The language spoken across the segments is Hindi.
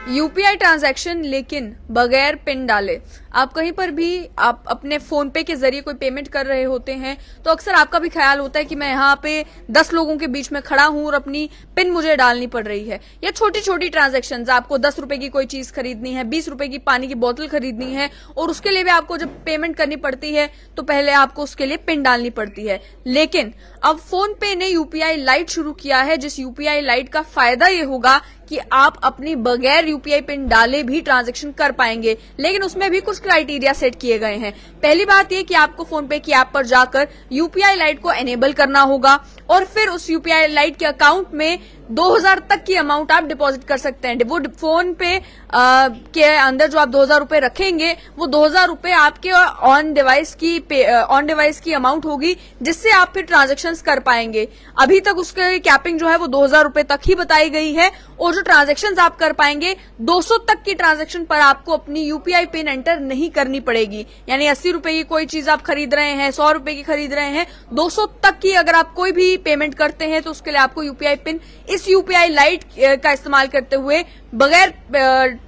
यूपीआई ट्रांजैक्शन लेकिन बगैर पिन डाले। आप कहीं पर भी आप अपने फोन पे के जरिए कोई पेमेंट कर रहे होते हैं तो अक्सर आपका भी ख्याल होता है कि मैं यहाँ पे 10 लोगों के बीच में खड़ा हूं और अपनी पिन मुझे डालनी पड़ रही है। या छोटी छोटी ट्रांजैक्शन, आपको 10 रुपए की कोई चीज खरीदनी है, 20 रुपए की पानी की बोतल खरीदनी है और उसके लिए भी आपको जब पेमेंट करनी पड़ती है तो पहले आपको उसके लिए पिन डालनी पड़ती है। लेकिन अब फोन पे ने यूपीआई लाइट शुरू किया है, जिस यूपीआई लाइट का फायदा ये होगा कि आप अपनी बगैर यूपीआई पिन डाले भी ट्रांजैक्शन कर पाएंगे। लेकिन उसमें भी कुछ क्राइटेरिया सेट किए गए हैं। पहली बात ये कि आपको फोन पे की ऐप पर जाकर यूपीआई लाइट को एनेबल करना होगा और फिर उस यूपीआई लाइट के अकाउंट में 2000 तक की अमाउंट आप डिपॉजिट कर सकते हैं। वो फोन पे के अंदर जो आप 2000 रुपए रखेंगे वो 2000 रुपए आपके ऑन डिवाइस की अमाउंट होगी, जिससे आप फिर ट्रांजैक्शंस कर पाएंगे। अभी तक उसके कैपिंग जो है वो 2000 रुपए तक ही बताई गई है और जो ट्रांजैक्शंस आप कर पाएंगे 200 तक की ट्रांजैक्शन पर आपको अपनी यूपीआई पिन एंटर नहीं करनी पड़ेगी। यानी 80 रुपए की कोई चीज आप खरीद रहे हैं, 100 रुपए की खरीद रहे हैं, 200 तक की अगर आप कोई भी पेमेंट करते हैं तो उसके लिए आपको यूपीआई पिन इस यूपीआई लाइट का इस्तेमाल करते हुए बगैर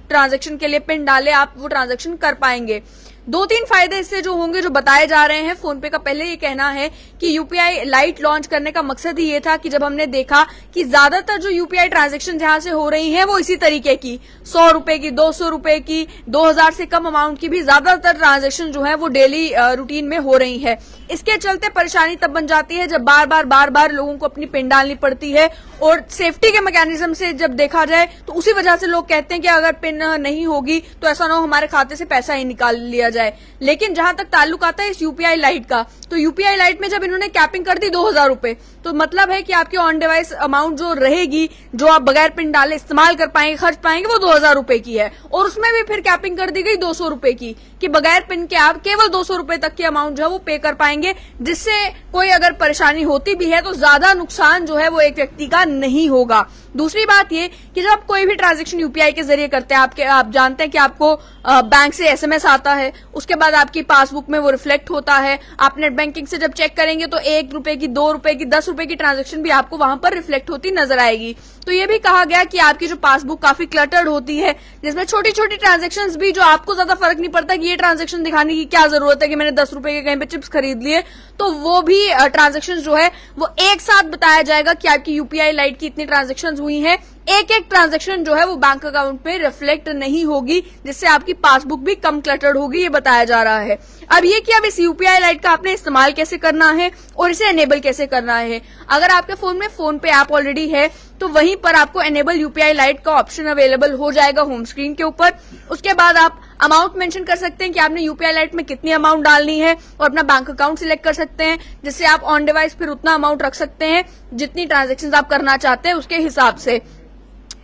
ट्रांजैक्शन के लिए पिन डाले आप वो ट्रांजैक्शन कर पाएंगे। 2-3 फायदे इससे जो होंगे जो बताए जा रहे हैं। फोन पे का पहले ये कहना है कि यूपीआई लाइट लॉन्च करने का मकसद ही ये था कि जब हमने देखा कि ज्यादातर जो यूपीआई ट्रांजैक्शन जहां से हो रही हैं वो इसी तरीके की 100 रुपए की, 200 रुपए की, 2000 से कम अमाउंट की भी ज्यादातर ट्रांजैक्शन जो है वो डेली रूटीन में हो रही है। इसके चलते परेशानी तब बन जाती है जब बार बार लोगों को अपनी पिन डालनी पड़ती है और सेफ्टी के मैकेनिज्म से जब देखा जाए तो उसी वजह से लोग कहते हैं कि अगर पिन नहीं होगी तो ऐसा ना हो हमारे खाते से पैसा ही निकाल लिया जाए। लेकिन जहां तक ताल्लुक आता है इस यूपीआई लाइट का, तो यूपीआई लाइट में जब इन्होंने कैपिंग कर दी 2000 रुपए, तो मतलब है कि आपकी ऑन डिवाइस अमाउंट जो रहेगी, जो आप बगैर पिन डाले इस्तेमाल कर पाएंगे, खर्च पाएंगे, वो 2000 रुपए की है। और उसमें भी फिर कैपिंग कर दी गई 200 रुपए की कि बगैर पिन के आप केवल 200 रुपए तक की अमाउंट जो है वो पे कर पाएंगे, जिससे कोई अगर परेशानी होती भी है तो ज्यादा नुकसान जो है वो एक व्यक्ति का नहीं होगा। दूसरी बात ये कि जब आप कोई भी ट्रांजैक्शन यूपीआई के जरिए करते हैं, आप जानते हैं कि आपको बैंक से एसएमएस आता है, उसके बाद आपकी पासबुक में वो रिफ्लेक्ट होता है। आप नेट बैंकिंग से जब चेक करेंगे तो 1 रुपए की, 2 रुपए की, 10 रुपए की ट्रांजैक्शन भी आपको वहां पर रिफ्लेक्ट होती नजर आएगी। तो ये भी कहा गया कि आपकी जो पासबुक काफी क्लटर्ड होती है, जिसमें छोटी छोटी ट्रांजैक्शंस भी जो आपको ज्यादा फर्क नहीं पड़ता कि ये ट्रांजैक्शन दिखाने की क्या जरूरत है कि मैंने 10 रुपए के कहीं पे चिप्स खरीद लिए, तो वो भी ट्रांजैक्शन जो है वो एक साथ बताया जाएगा कि आपकी यूपीआई लाइट की इतनी ट्रांजैक्शन हुई है। एक एक ट्रांजैक्शन जो है वो बैंक अकाउंट में रिफ्लेक्ट नहीं होगी, जिससे आपकी पासबुक भी कम क्लटर्ड होगी, ये बताया जा रहा है। अब ये कि अब इस यूपीआई लाइट का आपने इस्तेमाल कैसे करना है और इसे एनेबल कैसे करना है। अगर आपके फोन में फोन पे ऐप ऑलरेडी है तो वहीं पर आपको एनेबल यूपीआई लाइट का ऑप्शन अवेलेबल हो जाएगा होम स्क्रीन के ऊपर। उसके बाद आप अमाउंट मेंशन कर सकते हैं कि आपने यूपीआई लाइट में कितनी अमाउंट डालनी है और अपना बैंक अकाउंट सिलेक्ट कर सकते हैं, जिससे आप ऑन डिवाइस फिर उतना अमाउंट रख सकते हैं जितनी ट्रांजैक्शंस आप करना चाहते हैं उसके हिसाब से।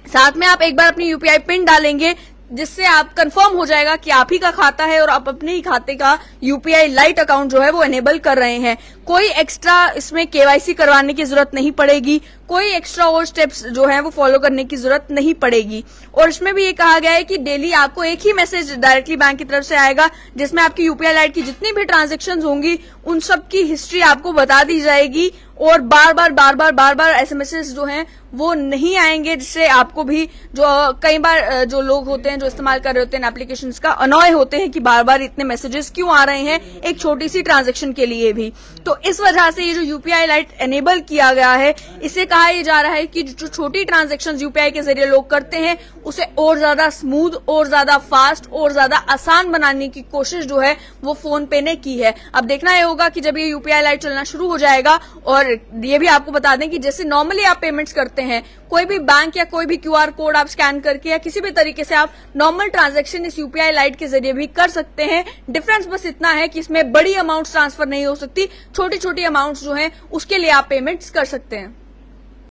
साथ में आप एक बार अपनी यूपीआई पिन डालेंगे, जिससे आप कंफर्म हो जाएगा कि आप ही का खाता है और आप अपने ही खाते का यूपीआई लाइट अकाउंट जो है वो एनेबल कर रहे हैं। कोई एक्स्ट्रा इसमें केवाईसी करवाने की जरूरत नहीं पड़ेगी, कोई एक्स्ट्रा और स्टेप्स जो है वो फॉलो करने की जरूरत नहीं पड़ेगी। और इसमें भी ये कहा गया है कि डेली आपको एक ही मैसेज डायरेक्टली बैंक की तरफ से आएगा, जिसमें आपकी यूपीआई लाइट की जितनी भी ट्रांजैक्शंस होंगी उन सब की हिस्ट्री आपको बता दी जाएगी और बार बार एसएमएस जो हैं वो नहीं आएंगे, जिससे आपको भी जो कई बार जो लोग होते हैं जो इस्तेमाल कर रहे होते हैं एप्लीकेशंस का, अनॉय होते हैं कि बार बार इतने मैसेजेस क्यों आ रहे हैं एक छोटी सी ट्रांजैक्शन के लिए भी। तो इस वजह से ये जो यूपीआई लाइट एनेबल किया गया है, इसे कहा जा रहा है कि जो छोटी ट्रांजैक्शन यूपीआई के जरिए लोग करते हैं उसे और ज्यादा स्मूथ और ज्यादा फास्ट और ज्यादा आसान बनाने की कोशिश जो है वो फोन पे ने की है। अब देखना ये होगा कि जब ये यूपीआई लाइट चलना शुरू हो जाएगा, और ये भी आपको बता दें कि जैसे नॉर्मली आप पेमेंट्स करते हैं, कोई भी बैंक या कोई भी क्यूआर कोड आप स्कैन करके या किसी भी तरीके से आप नॉर्मल ट्रांजैक्शन इस यूपीआई लाइट के जरिए भी कर सकते हैं। डिफरेंस बस इतना है कि इसमें बड़ी अमाउंट्स ट्रांसफर नहीं हो सकती, छोटी छोटी अमाउंट्स जो हैं उसके लिए आप पेमेंट्स कर सकते हैं।